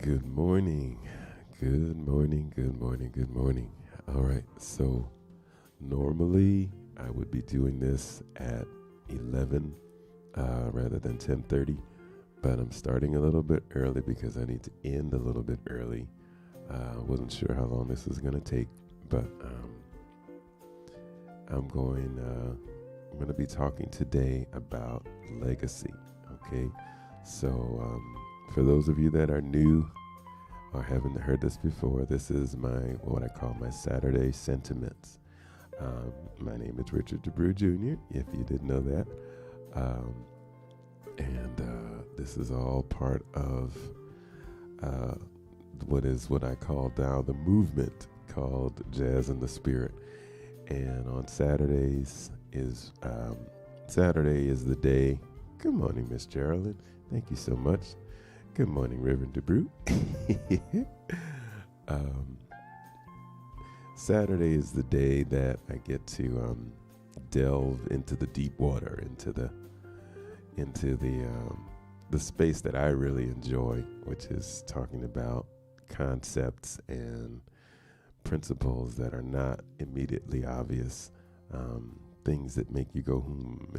Good morning. Good morning. Good morning. Good morning. All right. So normally I would be doing this at 11 rather than 10:30, but I'm starting a little bit early because I need to end a little bit early. Wasn't sure how long this was going to take, but I'm going to be talking today about legacy. Okay. So for those of you that are new or haven't heard this before, this is what I call my Saturday sentiments. My name is Richard DeBrew Jr., if you didn't know that. And this is all part of what I call now the movement called Jazz in the Spirit. And on Saturdays Saturday is the day. Good morning, Miss Geraldine. Thank you so much. Good morning, Reverend DeBrew. Saturday is the day that I get to delve into the deep water, into the space that I really enjoy, which is talking about concepts and principles that are not immediately obvious, things that make you go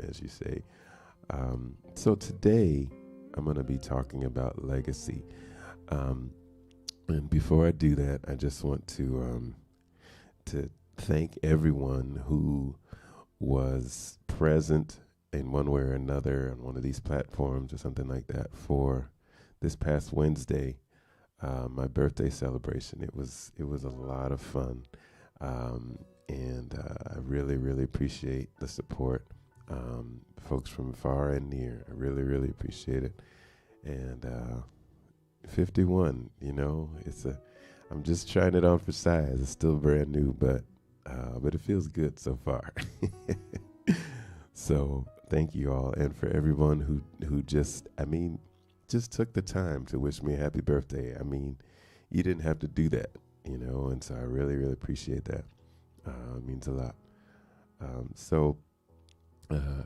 as you say. So today I'm going to be talking about legacy. And before I do that, I just want to thank everyone who was present in one way or another on one of these platforms or something like that for this past Wednesday, my birthday celebration. It was a lot of fun, and I really, really appreciate the support. Folks from far and near, I really, really appreciate it. And 51, I'm just trying it on for size. It's still brand new, but it feels good so far. So thank you all, and for everyone who just took the time to wish me a happy birthday. You didn't have to do that, and so I really, really appreciate that. It means a lot.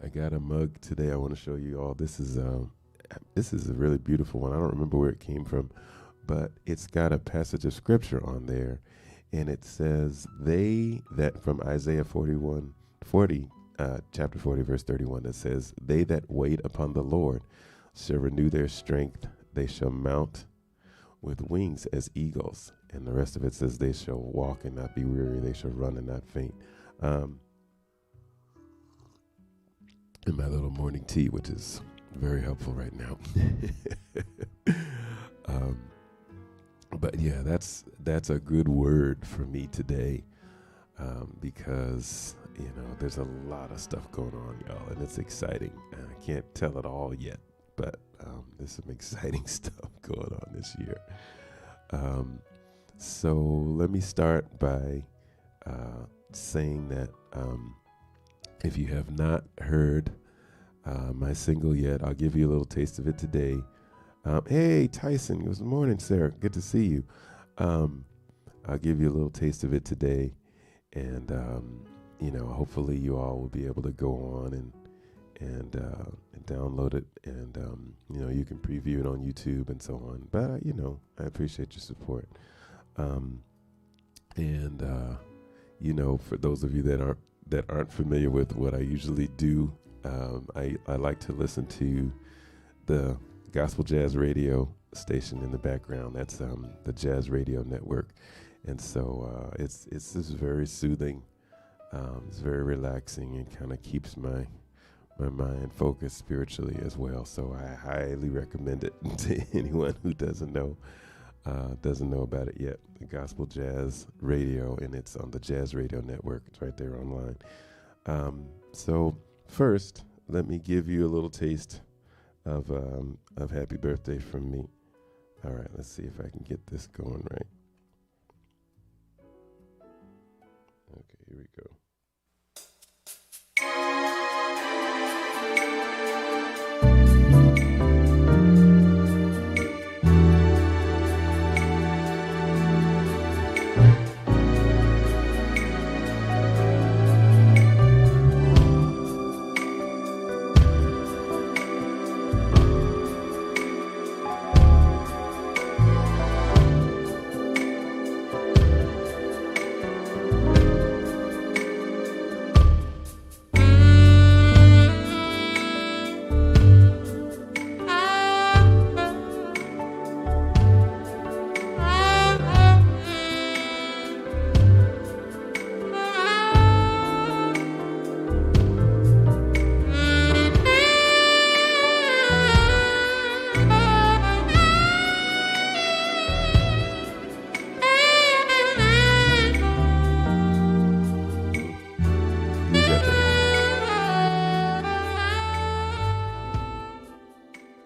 I got a mug today I want to show you all. This is a really beautiful one. I don't remember where it came from, but it's got a passage of scripture on there, and it says, they that from Isaiah 40, chapter 40, verse 31, that says, they that wait upon the Lord shall renew their strength. They shall mount with wings as eagles. And the rest of it says, they shall walk and not be weary. They shall run and not faint. And my little morning tea, which is very helpful right now. But yeah, that's a good word for me today, because there's a lot of stuff going on, y'all, and it's exciting. And I can't tell it all yet, but there's some exciting stuff going on this year. So let me start by saying that if you have not heard my single yet, I'll give you a little taste of it today. Hey, Tyson. Good morning, Sarah. Good to see you. I'll give you a little taste of it today. And, hopefully you all will be able to go on and download it. And, you can preview it on YouTube and so on. But, I appreciate your support. For those of you that aren't familiar with what I usually do, I like to listen to the gospel jazz radio station in the background. That's the Jazz Radio Network, and so it's just very soothing. It's very relaxing and kind of keeps my mind focused spiritually as well. So I highly recommend it to anyone who doesn't know about it yet. The Gospel Jazz Radio, and it's on the Jazz Radio Network. It's right there online. So first, let me give you a little taste of happy birthday from me. All right, let's see if I can get this going right. Okay, here we go.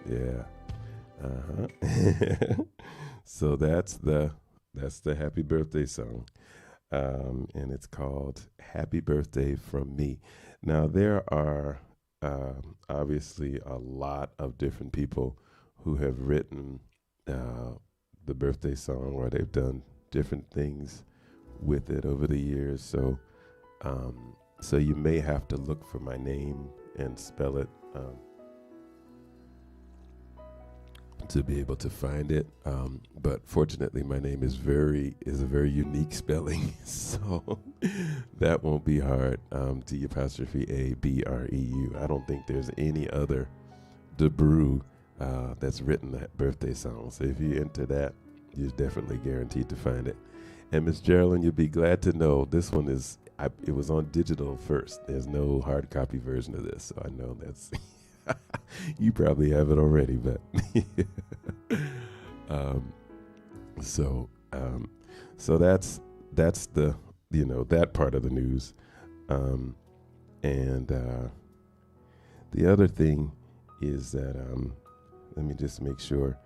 Yeah. Uh-huh. So that's the happy birthday song. And it's called Happy Birthday from Me. Now, there are obviously a lot of different people who have written uh, the birthday song, or they've done different things with it over the years. So you may have to look for my name and spell it to be able to find it. But fortunately, my name is a very unique spelling, so that won't be hard. D'Abreu. I don't think there's any other DeBrew that's written that birthday song. So if you enter that, you're definitely guaranteed to find it. And Miss Geraldine, you'll be glad to know this one it was on digital first. There's no hard copy version of this, so I know that's you probably have it already, but um, so so that's the that part of the news, and the other thing is that let me just make sure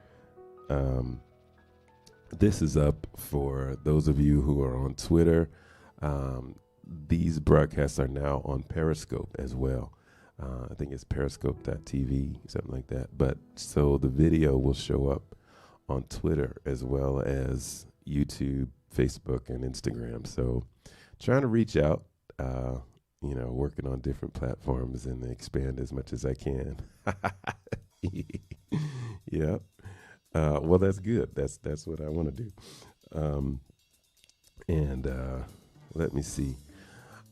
this is up for those of you who are on Twitter. These broadcasts are now on Periscope as well. I think it's periscope.tv, something like that. But so the video will show up on Twitter as well as YouTube, Facebook, and Instagram. So trying to reach out, working on different platforms and expand as much as I can. Yep. Well, that's good. That's what I want to do. And let me see.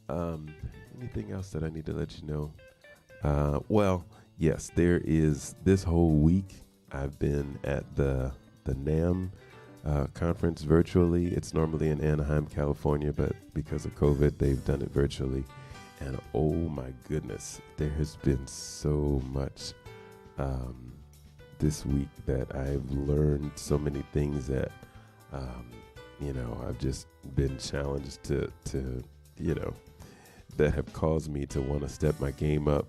Anything else that I need to let you know? Well, yes, there is this whole week. I've been at the NAMM conference virtually. It's normally in Anaheim, California, but because of COVID, they've done it virtually. And oh my goodness, there has been so much this week that I've learned so many things that I've just been challenged to that have caused me to want to step my game up.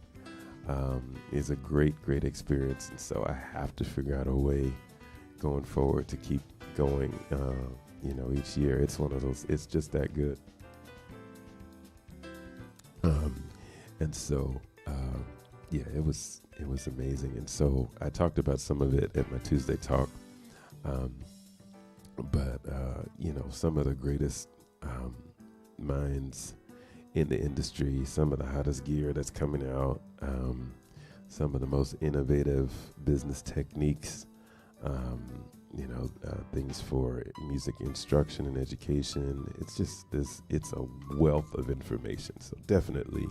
Is a great experience, and so I have to figure out a way going forward to keep going. Each year it's one of those. It's just that good. And so it was amazing. And so I talked about some of it at my Tuesday talk. But some of the greatest minds in the industry, some of the hottest gear that's coming out, some of the most innovative business techniques, things for music instruction and education. It's just it's a wealth of information. So definitely,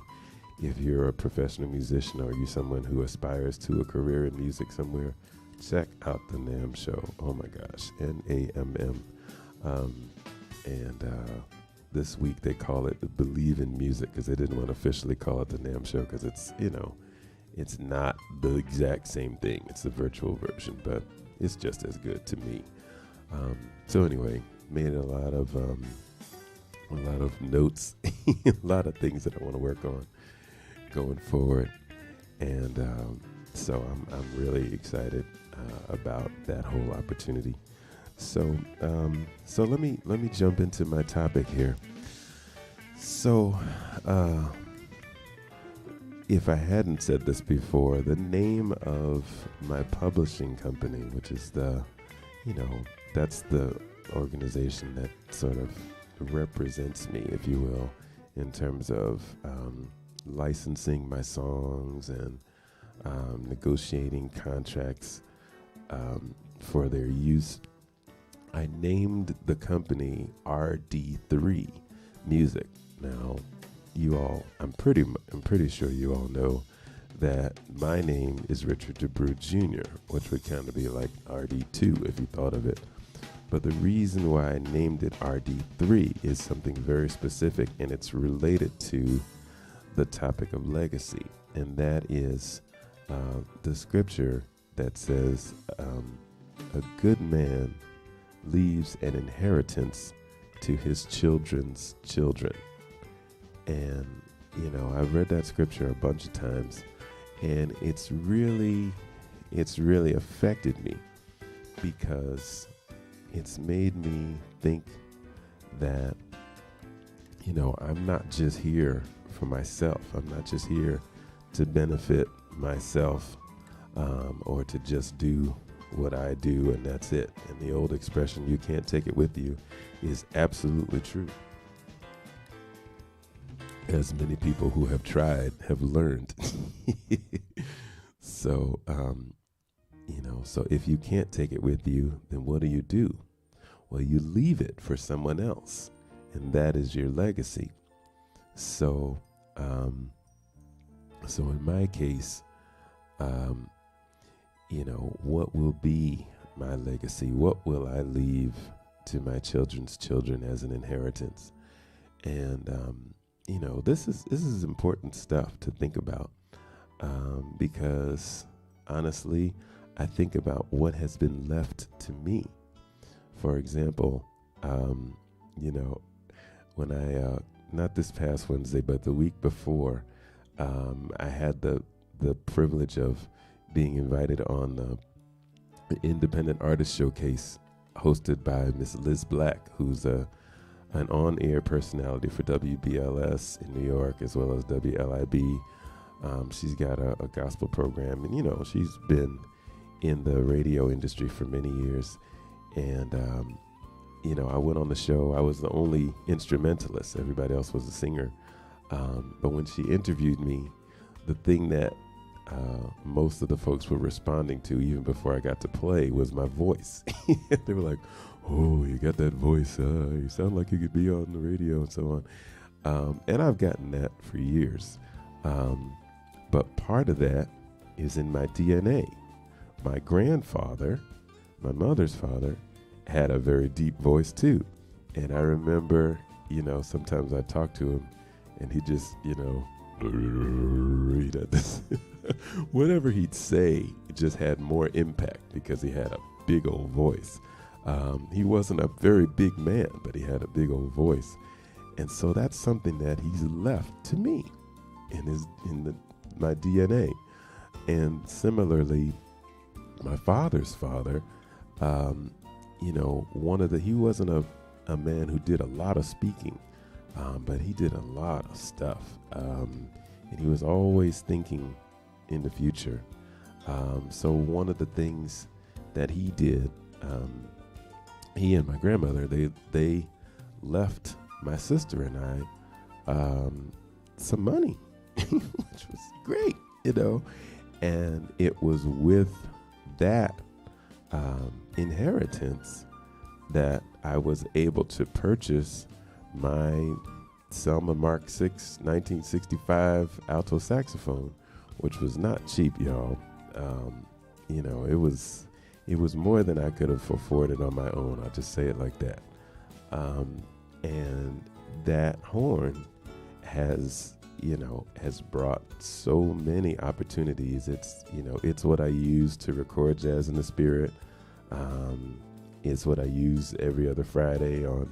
if you're a professional musician or you're someone who aspires to a career in music somewhere, check out the NAMM show. Oh my gosh, NAMM. This week they call it the Believe in Music because they didn't want to officially call it the NAMM show because it's not the exact same thing. It's the virtual version, but it's just as good to me. So anyway, made a lot of notes, a lot of things that I want to work on going forward, and so I'm really excited about that whole opportunity. So let me jump into my topic here. So if I hadn't said this before, the name of my publishing company, which is that's the organization that sort of represents me, if you will, in terms of licensing my songs and negotiating contracts for their use. I named the company RD3 Music. Now, you all, I'm pretty sure you all know that my name is Richard DeBrew Jr., which would kind of be like RD2 if you thought of it. But the reason why I named it RD3 is something very specific, and it's related to the topic of legacy, and that is the scripture that says, a good man leaves an inheritance to his children's children. And, I've read that scripture a bunch of times, and it's really it's really affected me because it's made me think that, I'm not just here for myself. I'm not just here to benefit myself, or to just do what I do and that's it. And the old expression, you can't take it with you, is absolutely true. As many people who have tried have learned. So, so if you can't take it with you, then what do? Well, you leave it for someone else, and that is your legacy. So, in my case, what will be my legacy? What will I leave to my children's children as an inheritance? And, this is important stuff to think about, because honestly, I think about what has been left to me. For example, when I, not this past Wednesday, but the week before, I had the privilege of being invited on the Independent Artist Showcase hosted by Miss Liz Black, who's an on-air personality for WBLS in New York as well as WLIB. She's got a gospel program, and she's been in the radio industry for many years. And I went on the show. I was the only instrumentalist. Everybody else was a singer. But when she interviewed me, the thing that most of the folks were responding to, even before I got to play, was my voice. They were like, "Oh, you got that voice. You sound like you could be on the radio," and so on. And I've gotten that for years. But part of that is in my DNA. My grandfather, my mother's father, had a very deep voice too. And I remember, sometimes I'd talk to him and he just, he'd had this whatever he'd say, it just had more impact because he had a big old voice. He wasn't a very big man, but he had a big old voice. And so that's something that he's left to me in my DNA. And similarly, my father's father, he wasn't a man who did a lot of speaking, but he did a lot of stuff. And he was always thinking in the future. So one of the things that he did, he and my grandmother, they left my sister and I some money, which was great, and it was with that inheritance that I was able to purchase my Selma Mark VI 1965 alto saxophone, which was not cheap, y'all. It was more than I could have afforded on my own. I'll just say it like that. And that horn has brought so many opportunities. It's what I use to record Jazz in the Spirit. It's what I use every other Friday on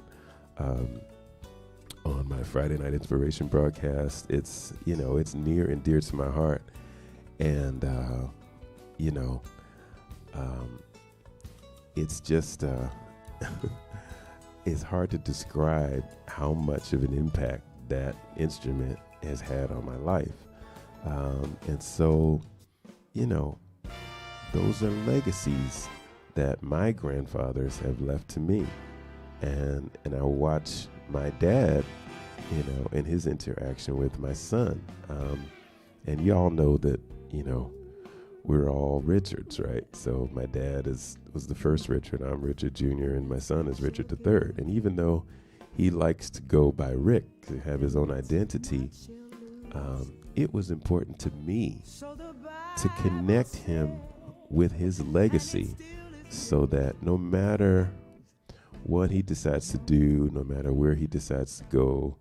my Friday Night Inspiration broadcast. It's near and dear to my heart. And, it's just, it's hard to describe how much of an impact that instrument has had on my life. And so, those are legacies that my grandfathers have left to me. And I watch my dad, in his interaction with my son. And y'all know that, we're all Richards, right? So my dad was the first Richard. I'm Richard Jr. and my son is Richard III. And even though he likes to go by Rick, to have his own identity, it was important to me to connect him with his legacy so that no matter what he decides to do, no matter where he decides to go,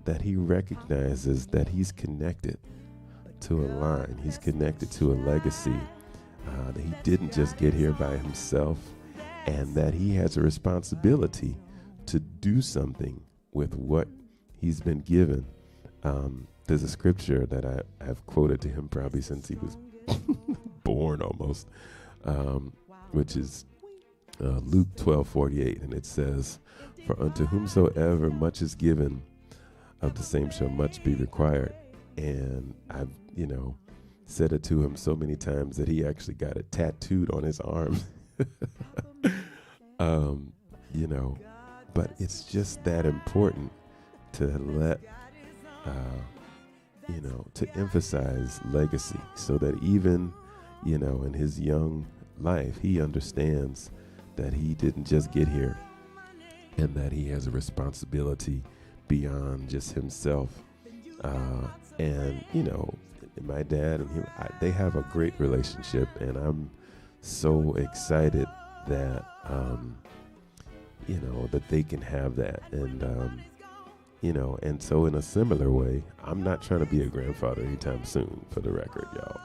that he recognizes that he's connected to a line, he's connected to a legacy, that he didn't just get here by himself, and that he has a responsibility to do something with what he's been given. There's a scripture that I have quoted to him probably since he was born almost, which is Luke 12:48, and it says, "For unto whomsoever much is given, of the same shall much be required." And I've, said it to him so many times that he actually got it tattooed on his arm. But it's just that important to let, to emphasize legacy, so that even, in his young life, he understands that he didn't just get here, and that he has a responsibility beyond just himself. And my dad and him, they have a great relationship, and I'm so excited that that they can have that. And and so in a similar way, I'm not trying to be a grandfather anytime soon, for the record, y'all.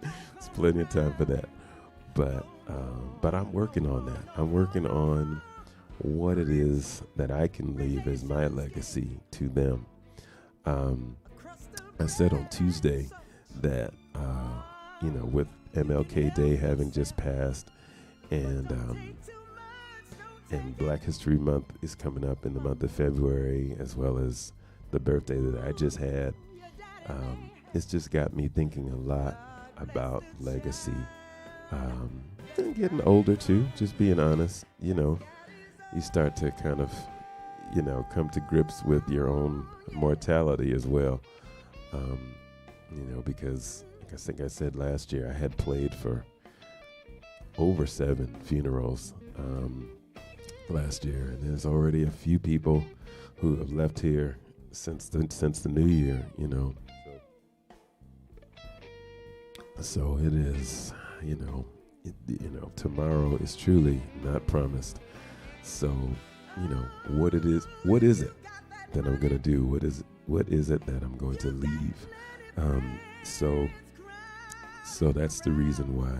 There's plenty of time for that. But I'm working on that. I'm working on what it is that I can leave as my legacy to them. I said on Tuesday that, with MLK Day having just passed, and Black History Month is coming up in the month of February, as well as the birthday that I just had, it's just got me thinking a lot about legacy. And getting older too, just being honest, you start to kind of, come to grips with your own mortality as well. Because like I think I said last year, I had played for over 7 funerals last year, and there's already a few people who have left here since the new year, So it is, tomorrow is truly not promised. So, what is it that I'm going to do? What is it that I'm going to leave? So that's the reason why,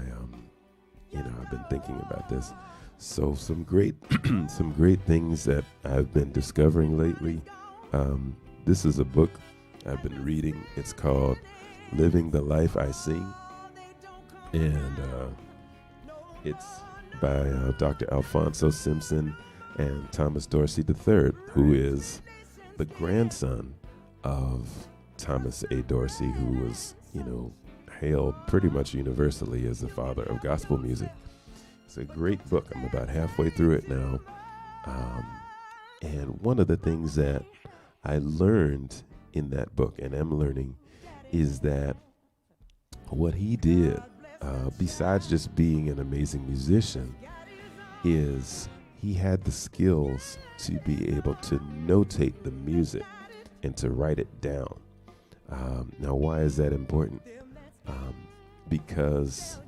I've been thinking about this. So some great things that I've been discovering lately. This is a book I've been reading. It's called Living the Life I Sing. And it's by Dr. Alfonso Simpson and Thomas Dorsey III, who is the grandson of Thomas A. Dorsey, who was, hailed pretty much universally as the father of gospel music. It's a great book. I'm about halfway through it now. And one of the things that I learned in that book, and am learning, is that what he did, besides just being an amazing musician, is he had the skills to be able to notate the music and to write it down. Now, why is that important? Because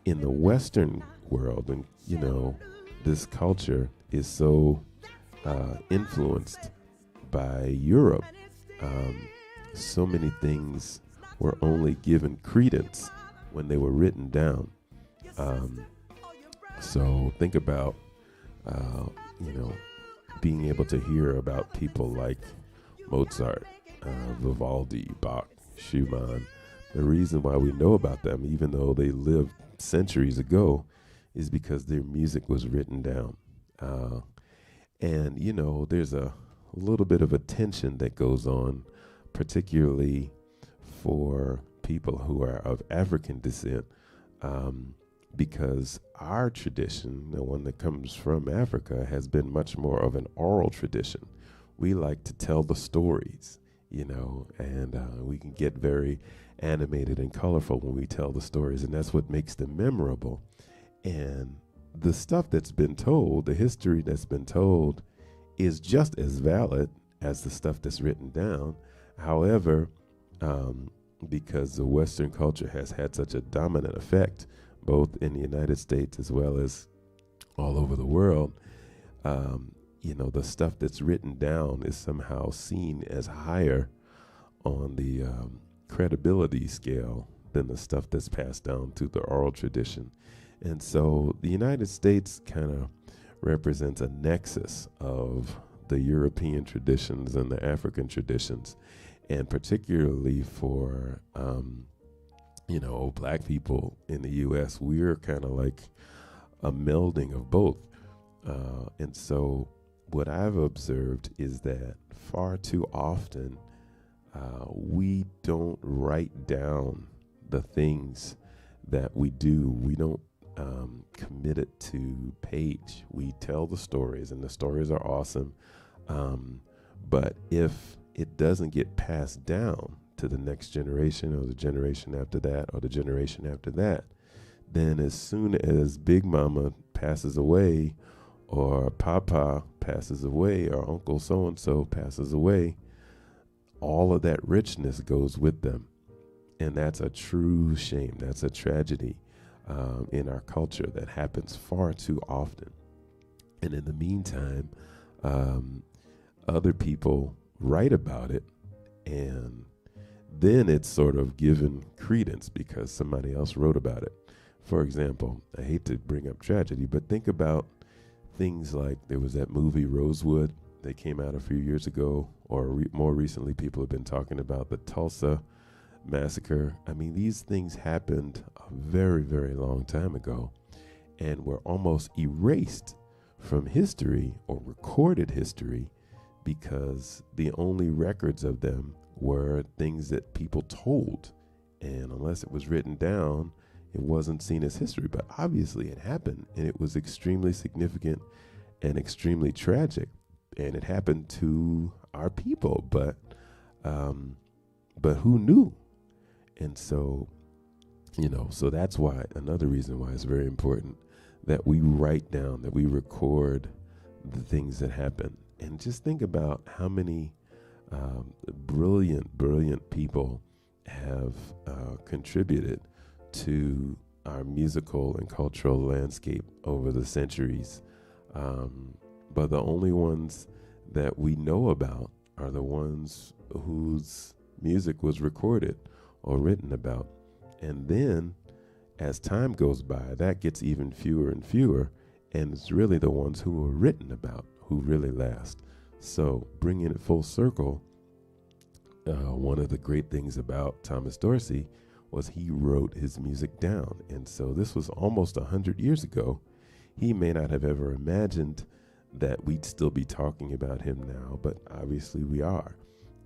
in the Western world, and this culture is so influenced by Europe, so many things were only given credence when they were written down. So think about, being able to hear about people like Mozart, Vivaldi, Bach, Schumann. The reason why we know about them, even though they lived centuries ago, is because their music was written down. And there's a little bit of a tension that goes on, particularly for people who are of African descent, because our tradition, the one that comes from Africa, has been much more of an oral tradition. We like to tell the stories, and we can get very animated and colorful when we tell the stories, and that's what makes them memorable. And the stuff that's been told, the history that's been told, is just as valid as the stuff that's written down. However, because the Western culture has had such a dominant effect, both in the United States as well as all over the world, the stuff that's written down is somehow seen as higher on the credibility scale than the stuff that's passed down through the oral tradition. And so the United States kind of represents a nexus of the European traditions and the African traditions, and particularly for Black people in the U.S., we're kind of like a melding of both. And so what I've observed is that far too often we don't write down the things that we do. We don't commit it to page. We tell the stories, and the stories are awesome. But if it doesn't get passed down to the next generation or the generation after that or the generation after that, then as soon as Big Mama passes away or Papa passes away or Uncle so-and-so passes away, all of that richness goes with them. And that's a true shame. That's a tragedy in our culture that happens far too often. And in the meantime, other people write about it, and then it's sort of given credence because somebody else wrote about it. For example, I hate to bring up tragedy, but think about things like there was that movie Rosewood that came out a few years ago, or more recently, people have been talking about the Tulsa massacre. I mean, these things happened a very, very long time ago and were almost erased from history or recorded history because the only records of them were things that people told. And unless it was written down, it wasn't seen as history. But obviously it happened, and it was extremely significant and extremely tragic. And it happened to our people, but who knew? And so, so that's why, another reason why it's very important that we write down, that we record the things that happen. And just think about how many brilliant people have contributed to our musical and cultural landscape over the centuries. But the only ones that we know about are the ones whose music was recorded or written about. And then as time goes by, that gets even fewer and fewer, and it's really the ones who are written about who really last. So bringing it full circle, one of the great things about Thomas Dorsey was he wrote his music down. And so this was almost 100 years ago. He may not have ever imagined that we'd still be talking about him now, but obviously we are.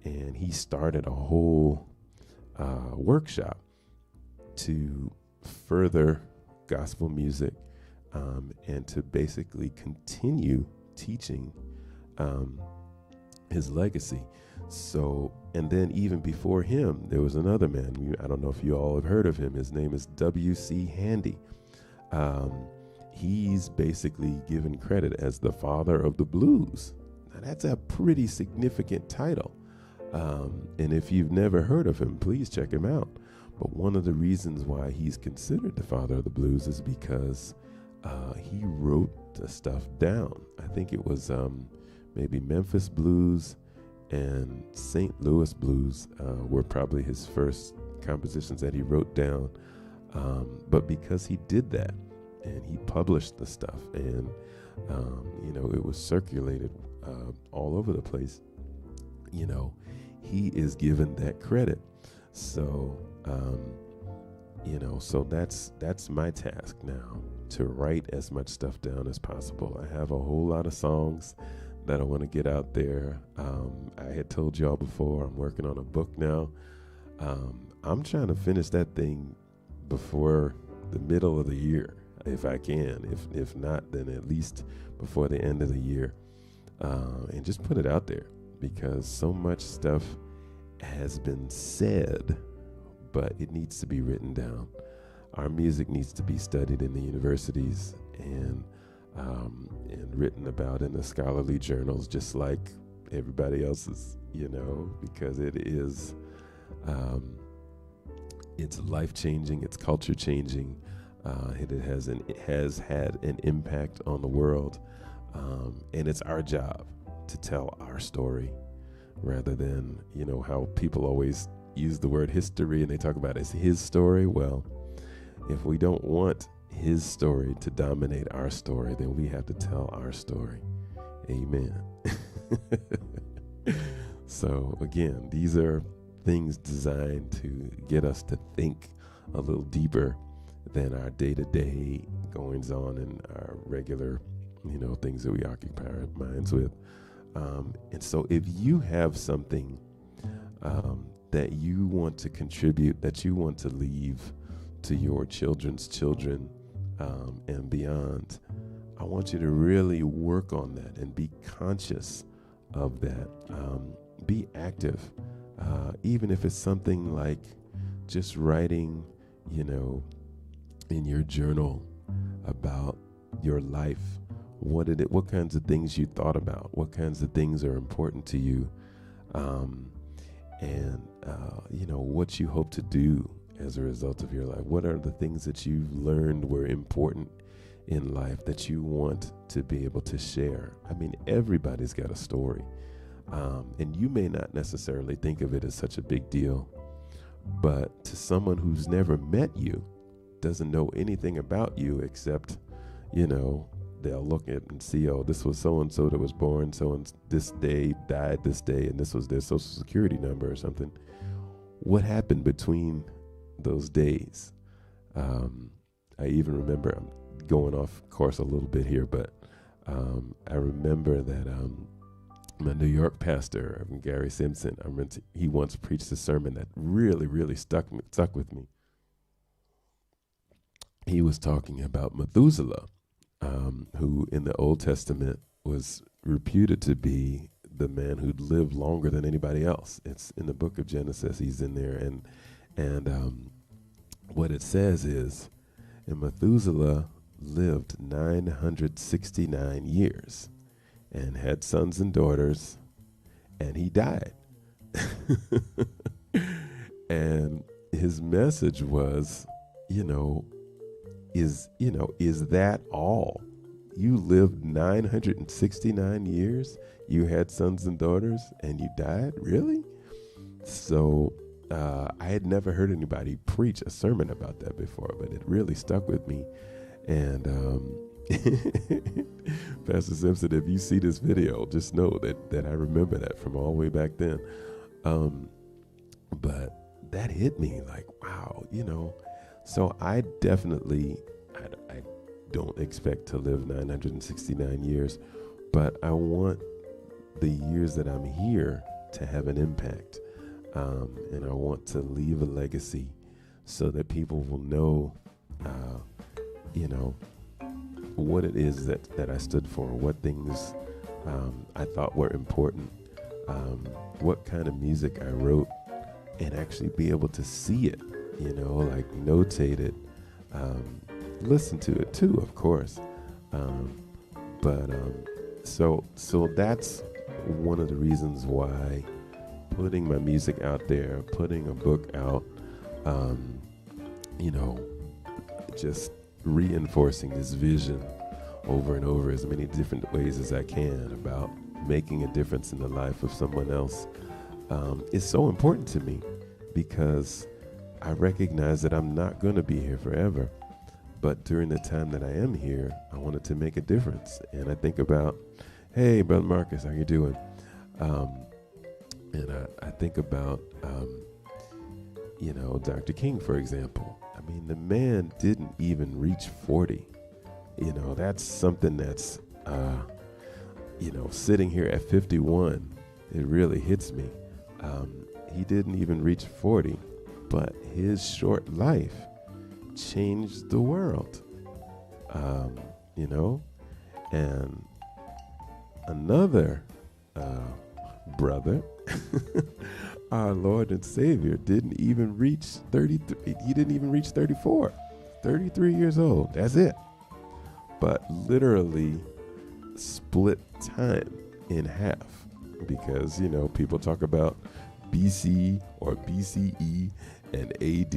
And he started a whole workshop to further gospel music and to basically continue teaching his legacy. So, and then even before him, there was another man. I don't know if you all have heard of him. His name is W.C. Handy. He's basically given credit as the father of the blues. Now, that's a pretty significant title. And if you've never heard of him, please check him out. But one of the reasons why he's considered the father of the blues is because he wrote the stuff down. I think it was maybe Memphis blues and St. Louis blues were probably his first compositions that he wrote down. But because he did that and he published the stuff and, it was circulated all over the place, he is given that credit. So, so that's my task now, to write as much stuff down as possible. I have a whole lot of songs that I want to get out there. I had told y'all before, I'm working on a book now. I'm trying to finish that thing before the middle of the year, if I can. If not, then at least before the end of the year. And just put it out there, because so much stuff has been said, but it needs to be written down. Our music needs to be studied in the universities and written about in the scholarly journals, just like everybody else's, because it is, it's life-changing, it's culture-changing, it has had an impact on the world, and it's our job to tell our story, rather than, how people always use the word history and they talk about it's his story. Well, if we don't want his story to dominate our story, then we have to tell our story. Amen. So again, these are things designed to get us to think a little deeper than our day-to-day goings on and our regular, things that we occupy our minds with. And so if you have something that you want to contribute, that you want to leave to your children's children and beyond, I want you to really work on that and be conscious of that. Be active, even if it's something like just writing, in your journal about your life. What kinds of things you thought about? What kinds of things are important to you? What you hope to do as a result of your life. What are the things that you've learned were important in life that you want to be able to share? I mean, everybody's got a story. And you may not necessarily think of it as such a big deal, but to someone who's never met you, doesn't know anything about you except, they'll look at and see, oh, this was so-and-so that was born, this day, died this day, and this was their social security number or something. What happened between those days? I even remember, I'm going off course a little bit here, but I remember that my New York pastor, Gary Simpson, he once preached a sermon that really, really stuck with me. He was talking about Methuselah, who in the Old Testament was reputed to be the man who'd lived longer than anybody else. It's in the book of Genesis. He's in there, and what it says is, and Methuselah lived 969 years and had sons and daughters, and he died. And his message was, is that all? You lived 969 years, you had sons and daughters, and you died? Really? So I had never heard anybody preach a sermon about that before, but it really stuck with me. And Pastor Simpson, if you see this video, just know that I remember that from all the way back then. But that hit me like, wow, So I definitely, I don't expect to live 969 years, but I want the years that I'm here to have an impact. And I want to leave a legacy so that people will know, what it is that I stood for, what things I thought were important, what kind of music I wrote, and actually be able to see it, like notate it, listen to it too, of course. So that's one of the reasons why putting my music out there, putting a book out, just reinforcing this vision over and over as many different ways as I can about making a difference in the life of someone else is so important to me, because I recognize that I'm not going to be here forever. But during the time that I am here, I wanted to make a difference. And I think about, hey, Brother Marcus, how you doing? And I think about, Dr. King, for example. I mean, the man didn't even reach 40. That's something that's, sitting here at 51, it really hits me. He didn't even reach 40, but his short life changed the world. And another brother, our Lord and Savior, didn't even reach 33. He didn't even reach 34. 33 years old. That's it. But literally split time in half, because, people talk about BC or BCE and AD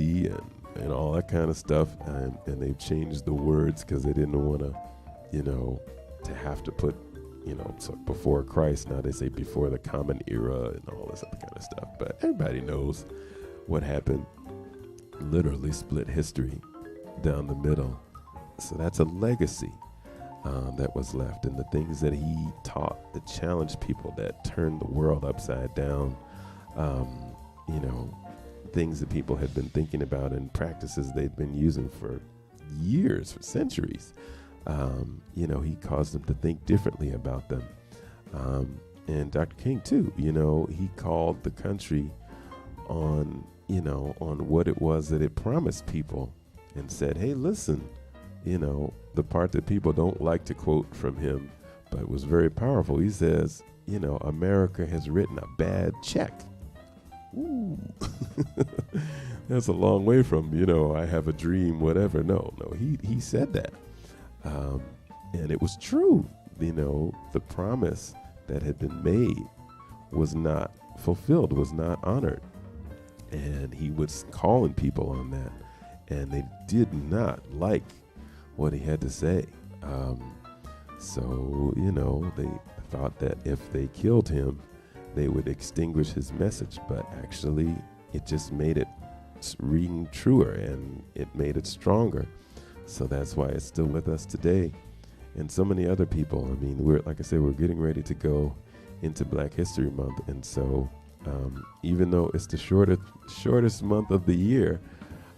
and all that kind of stuff. And they've changed the words because they didn't want to, to have to put, so before Christ. Now they say before the common era and all this other kind of stuff. But everybody knows what happened. Literally split history down the middle. So that's a legacy that was left. And the things that he taught that challenged people, that turned the world upside down, things that people had been thinking about and practices they'd been using for years, for centuries. He caused them to think differently about them. And Dr. King too, he called the country on what it was that it promised people and said, hey, listen, the part that people don't like to quote from him, but was very powerful. He says, America has written a bad check. Ooh. That's a long way from, I have a dream, whatever. No, he said that. And it was true. The promise that had been made was not fulfilled, was not honored. And he was calling people on that. And they did not like what he had to say. So they thought that if they killed him, they would extinguish his message. But actually, it just made it ring truer, and it made it stronger. So that's why it's still with us today. And so many other people. I mean, we're getting ready to go into Black History Month. And so even though it's the shortest month of the year,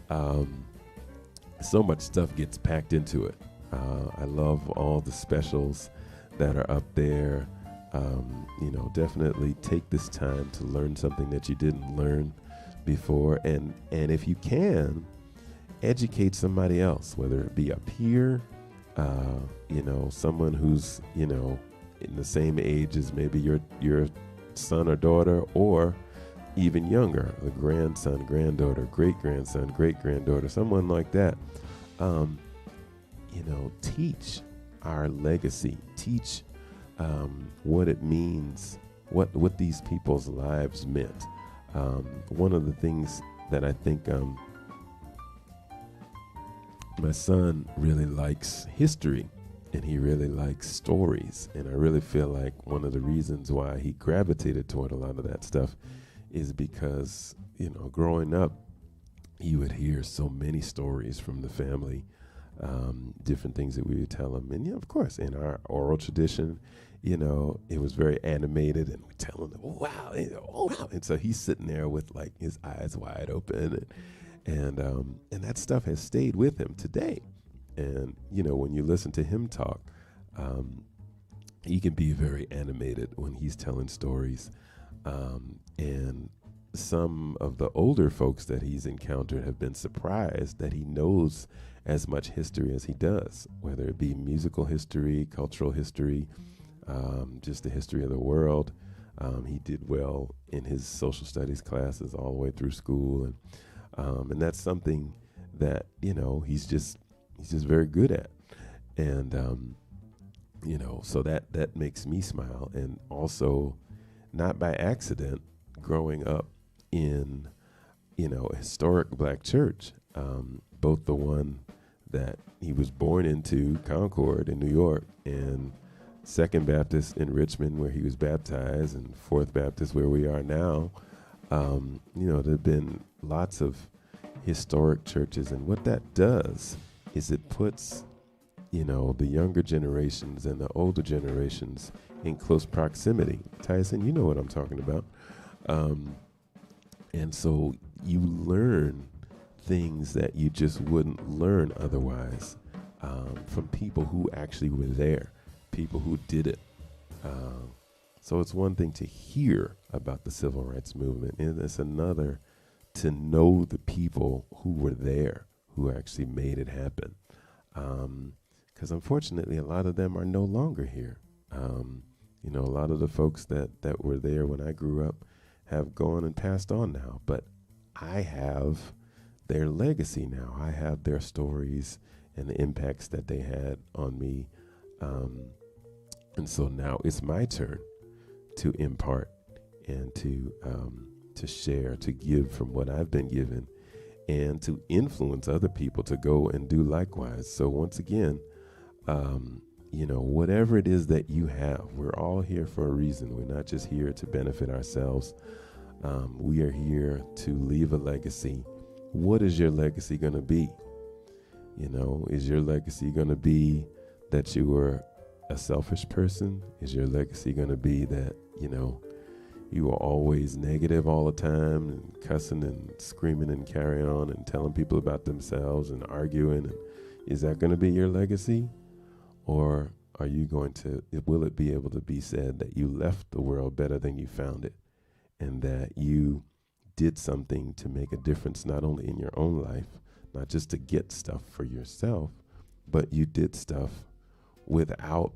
so much stuff gets packed into it. I love all the specials that are up there. Definitely take this time to learn something that you didn't learn before. And if you can, educate somebody else, whether it be a peer, someone who's, in the same age as maybe your son or daughter, or even younger, a grandson, granddaughter, great-grandson, great-granddaughter, someone like that. Teach our legacy, teach what it means, what these people's lives meant. One of the things that I think my son really likes history, and he really likes stories. And I really feel like one of the reasons why he gravitated toward a lot of that stuff is because, growing up, he would hear so many stories from the family, different things that we would tell him. And, of course, in our oral tradition, it was very animated, and we tell him, oh, wow, oh, wow. And so he's sitting there with, like, his eyes wide open, and that stuff has stayed with him today. And, when you listen to him talk, he can be very animated when he's telling stories. And some of the older folks that he's encountered have been surprised that he knows as much history as he does, whether it be musical history, cultural history, just the history of the world. He did well in his social studies classes all the way through school. And that's something that, he's just very good at. And, so that makes me smile. And also, not by accident, growing up in, a historic Black church, both the one that he was born into, Concord in New York, and Second Baptist in Richmond, where he was baptized, and Fourth Baptist, where we are now. There have been lots of historic churches, and what that does is it puts, the younger generations and the older generations in close proximity. Tyson, you know what I'm talking about. And so you learn things that you just wouldn't learn otherwise from people who actually were there, people who did it. So it's one thing to hear about the civil rights movement, and it's another to know the people who were there, who actually made it happen. Because unfortunately, a lot of them are no longer here. A lot of the folks that were there when I grew up have gone and passed on now, but I have their legacy now. I have their stories and the impacts that they had on me. And so now it's my turn to impart and to share, to give from what I've been given, and to influence other people to go and do likewise. So once again, whatever it is that you have, we're all here for a reason. We're not just here to benefit ourselves. We are here to leave a legacy. What is your legacy going to be? Is your legacy going to be that you were a selfish person? Is your legacy going to be that, you are always negative all the time and cussing and screaming and carrying on and telling people about themselves and arguing, and is that going to be your legacy? Or are you going to, will it be able to be said that you left the world better than you found it, and that you did something to make a difference not only in your own life, not just to get stuff for yourself, but you did stuff without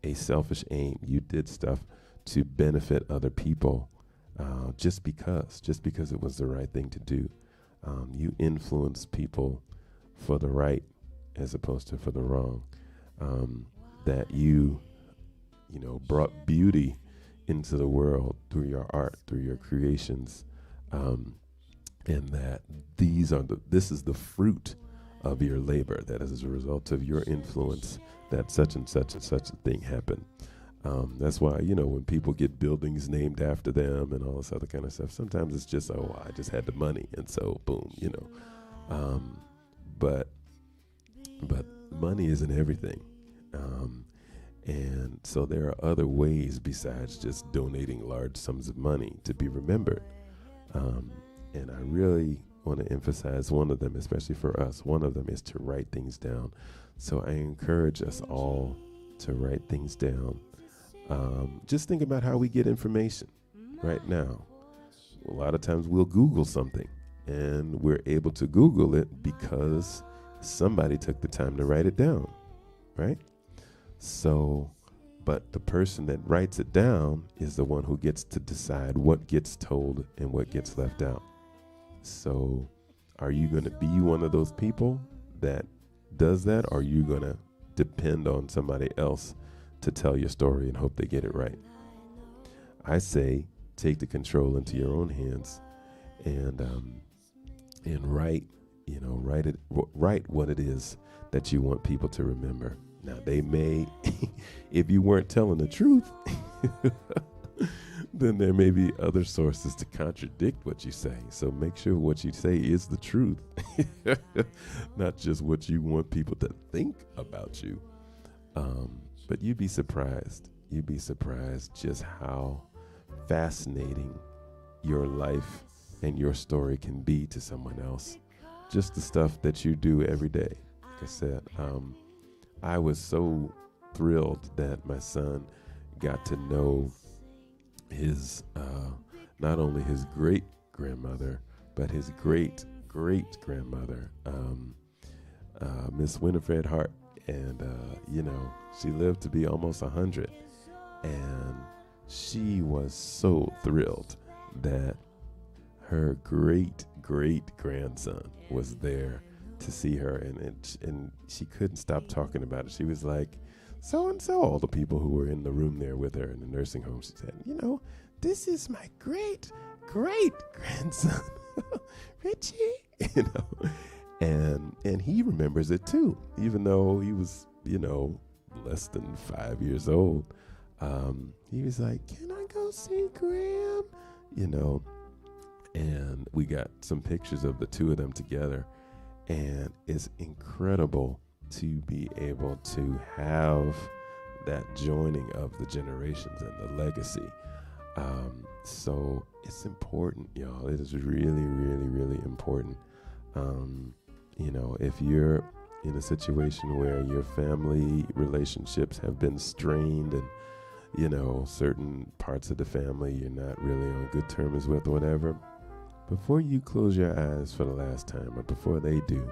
a selfish aim. You did stuff to benefit other people, just because it was the right thing to do. You influenced people for the right as opposed to for the wrong. That you brought beauty into the world through your art, through your creations, and that this is the fruit of your labor, that as a result of your influence that such and such a thing happened. That's why, when people get buildings named after them and all this other kind of stuff, sometimes it's just, I just had the money, and so boom, but money isn't everything. And so there are other ways besides just donating large sums of money to be remembered. And I really want to emphasize one of them, especially for us. One of them is to write things down. So I encourage us all to write things down. Just think about how we get information right now. A lot of times we'll Google something, and we're able to Google it because somebody took the time to write it down, right? So, but the person that writes it down is the one who gets to decide what gets told and what gets left out. So, are you going to be one of those people that does that, or are you going to depend on somebody else to tell your story and hope they get it right? I say take the control into your own hands and write what it is that you want people to remember. Now, they may, if you weren't telling the truth, then there may be other sources to contradict what you say. So make sure what you say is the truth, not just what you want people to think about you. But you'd be surprised. You'd be surprised just how fascinating your life and your story can be to someone else. Just the stuff that you do every day. Like I said, I was so thrilled that my son got to know his, not only his great grandmother, but his great great grandmother, Miss Winifred Hart. And, she lived to be almost 100. And she was so thrilled that her great great grandson was there to see her, and she couldn't stop talking about it. She was like, so and so, all the people who were in the room there with her in the nursing home, she said, this is my great great grandson, Richie, and he remembers it too, even though he was, less than 5 years old. He was like, can I go see Graham? And we got some pictures of the two of them together. And it's incredible to be able to have that joining of the generations and the legacy. So it's important, y'all. It is really, really, really important. If you're in a situation where your family relationships have been strained and, certain parts of the family you're not really on good terms with or whatever, before you close your eyes for the last time, or before they do,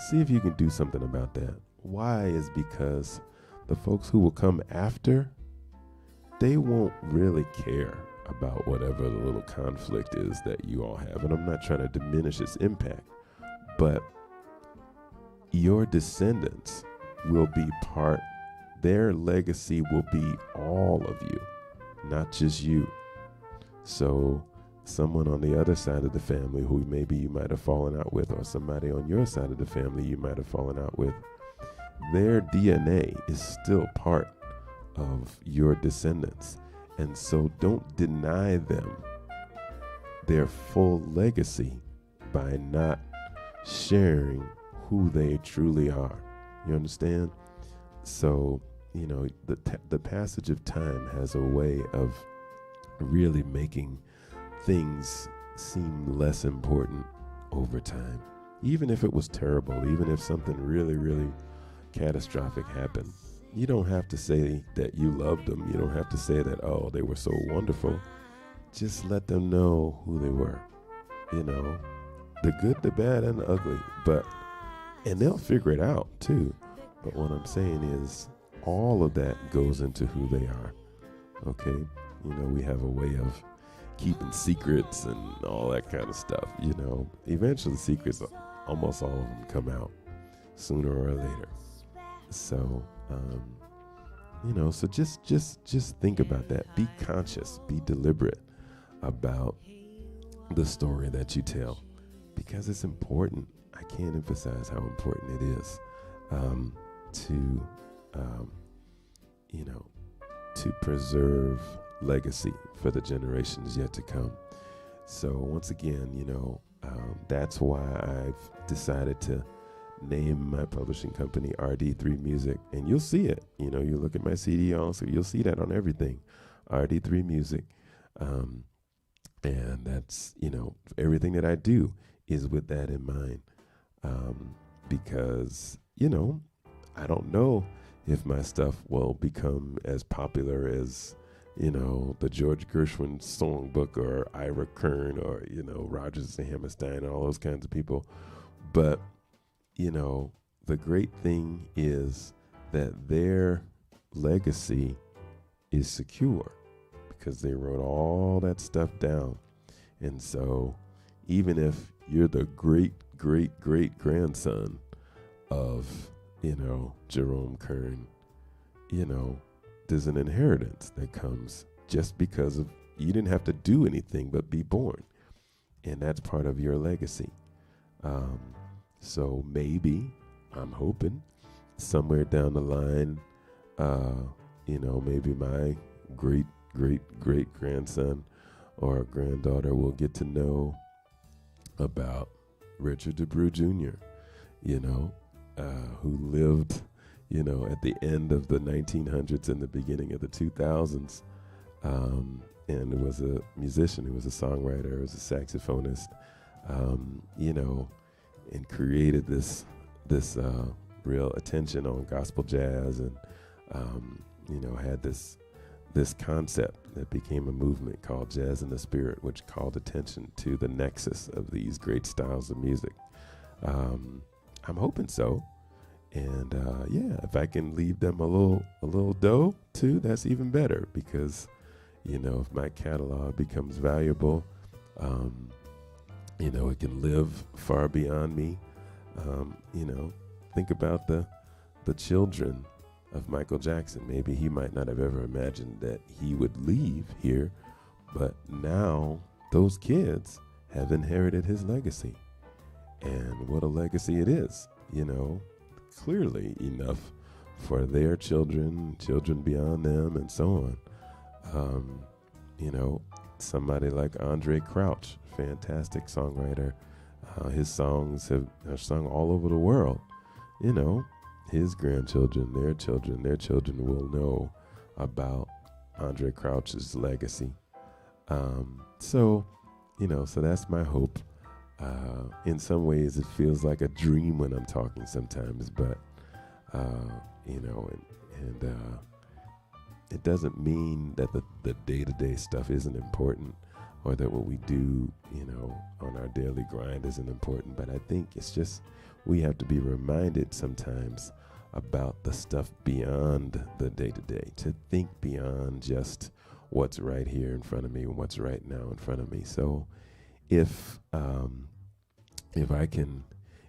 see if you can do something about that. Why is because the folks who will come after, they won't really care about whatever the little conflict is that you all have. And I'm not trying to diminish its impact, but your descendants will be their legacy will be all of you, not just you. So someone on the other side of the family who maybe you might have fallen out with, or somebody on your side of the family you might have fallen out with, their DNA is still part of your descendants. And so don't deny them their full legacy by not sharing who they truly are. You understand? So, the passage of time has a way of really making things seem less important over time. Even if it was terrible, even if something really, really catastrophic happened, you don't have to say that you loved them. You don't have to say that, oh, they were so wonderful. Just let them know who they were. You know, the good, the bad, and the ugly. And they'll figure it out too. But what I'm saying is all of that goes into who they are. Okay? You know, we have a way of keeping secrets and all that kind of stuff. You know, eventually secrets, almost all of them come out sooner or later. So, you know, so just think about that. Be conscious, be deliberate about the story that you tell, because it's important. I can't emphasize how important it is to, you know, to preserve legacy for the generations yet to come. So once again, you know, that's why I've decided to name my publishing company RD3 Music, and you'll see it. You know, you look at my CD also, you'll see that on everything, RD3 Music. And that's, you know, everything that I do is with that in mind. Because, you know, I don't know if my stuff will become as popular as, you know, the George Gershwin songbook or Ira Kern or, you know, Rodgers and Hammerstein and all those kinds of people. But, you know, the great thing is that their legacy is secure because they wrote all that stuff down. And so even if you're the great, great, great grandson of, you know, Jerome Kern, you know, there's an inheritance that comes just because of you didn't have to do anything but be born. And that's part of your legacy. So maybe, I'm hoping, somewhere down the line, you know, maybe my great, great, great grandson or granddaughter will get to know about Richard DeBrew Jr., you know, who lived, you know, at the end of the 1900s and the beginning of the 2000s, and was a musician, he was a songwriter, he was a saxophonist, you know, and created this real attention on gospel jazz, and you know, had this concept that became a movement called Jazz in the Spirit, which called attention to the nexus of these great styles of music. I'm hoping so, and yeah, if I can leave them a little dough too, that's even better, because, you know, if my catalog becomes valuable, you know, it can live far beyond me. You know, think about the children of Michael Jackson. Maybe he might not have ever imagined that he would leave here, but now those kids have inherited his legacy. And what a legacy it is, you know, clearly enough for their children beyond them, and so on. You know, somebody like Andre Crouch, fantastic songwriter. His songs are sung all over the world. You know, his grandchildren, their children will know about Andre Crouch's legacy. So, you know, so that's my hope. In some ways, it feels like a dream when I'm talking sometimes, but, you know, and it doesn't mean that the day-to-day stuff isn't important, or that what we do, you know, on our daily grind isn't important. But I think it's just we have to be reminded sometimes about the stuff beyond the day-to-day, to think beyond just what's right here in front of me and what's right now in front of me. So if I can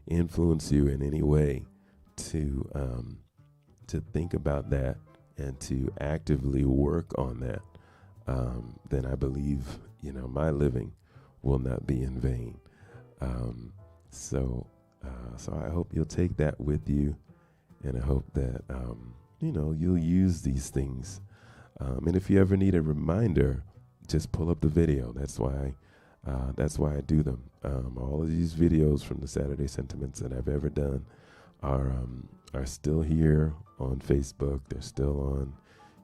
influence you in any way to think about that and to actively work on that, then I believe, you know, my living will not be in vain. So I hope you'll take that with you, and I hope that, you know, you'll use these things. And if you ever need a reminder, just pull up the video. That's why I do them. All of these videos from the Saturday Sentiments that I've ever done are still here on Facebook. They're still on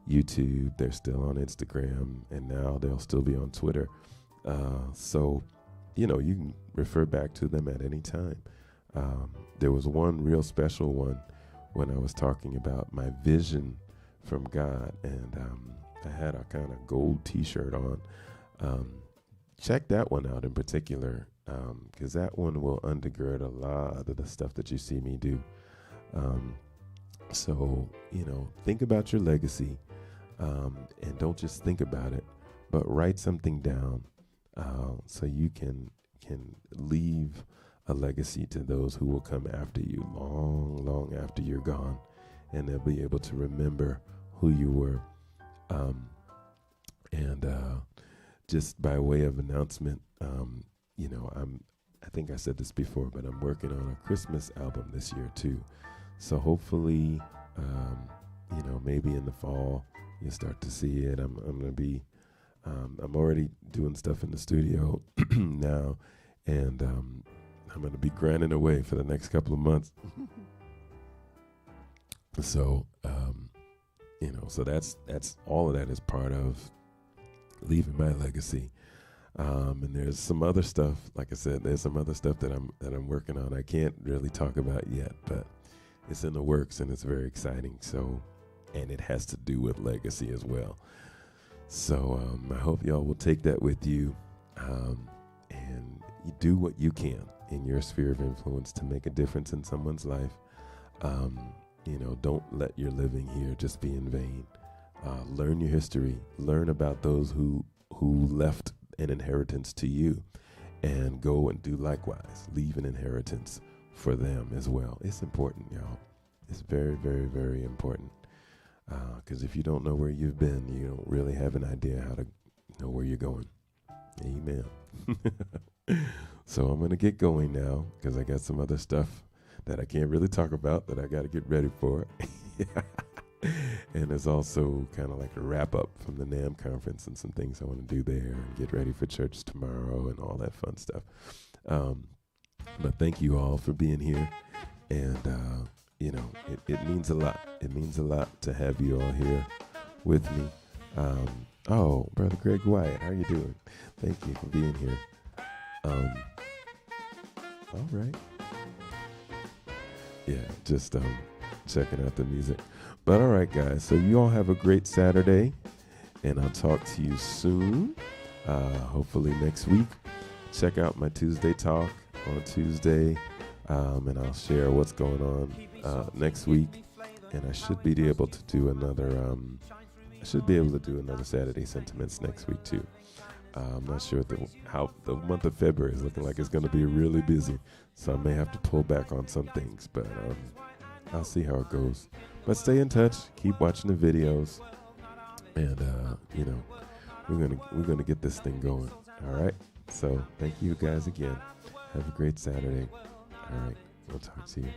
YouTube. They're still on Instagram, and now they'll still be on Twitter. So, you can refer back to them at any time. There was one real special one when I was talking about my vision from God, and I had a kind of gold T-shirt on. Check that one out in particular, because that one will undergird a lot of the stuff that you see me do. So, think about your legacy, and don't just think about it, but write something down, so you can leave a legacy to those who will come after you long, long after you're gone, and they'll be able to remember who you were. And just by way of announcement, I think I said this before, but I'm working on a Christmas album this year too. So hopefully, maybe in the fall you start to see it. I'm gonna be, I'm already doing stuff in the studio now, and I'm gonna be grinding away for the next couple of months. So, so that's all of that is part of leaving my legacy. And there's some other stuff, like I said, there's some other stuff that I'm working on. I can't really talk about yet, but it's in the works and it's very exciting. So, and it has to do with legacy as well. So I hope y'all will take that with you, and you do what you can in your sphere of influence to make a difference in someone's life. Don't let your living here just be in vain. Learn your history. Learn about those who left an inheritance to you, and go and do likewise. Leave an inheritance for them as well. It's important, y'all. It's very, very, very important. Because if you don't know where you've been, you don't really have an idea how to know where you're going. Amen. So I'm going to get going now, because I got some other stuff that I can't really talk about that I got to get ready for. And it's also kind of like a wrap up from the NAM conference and some things I want to do there and get ready for church tomorrow and all that fun stuff. But thank you all for being here. And, it means a lot. It means a lot to have you all here with me. Brother Greg Wyatt, how you doing? Thank you for being here. All right. Yeah, just checking out the music. But all right, guys, so you all have a great Saturday, and I'll talk to you soon, hopefully next week. Check out my Tuesday talk on Tuesday, and I'll share what's going on next week. And I should be able to do another Saturday Sentiments next week too. I'm not sure how the month of February is looking like. It's going to be really busy, so I may have to pull back on some things, but I'll see how it goes. But stay in touch, keep watching the videos, and we're gonna get this thing going. All right. So thank you guys again. Have a great Saturday. All right. We'll talk to you.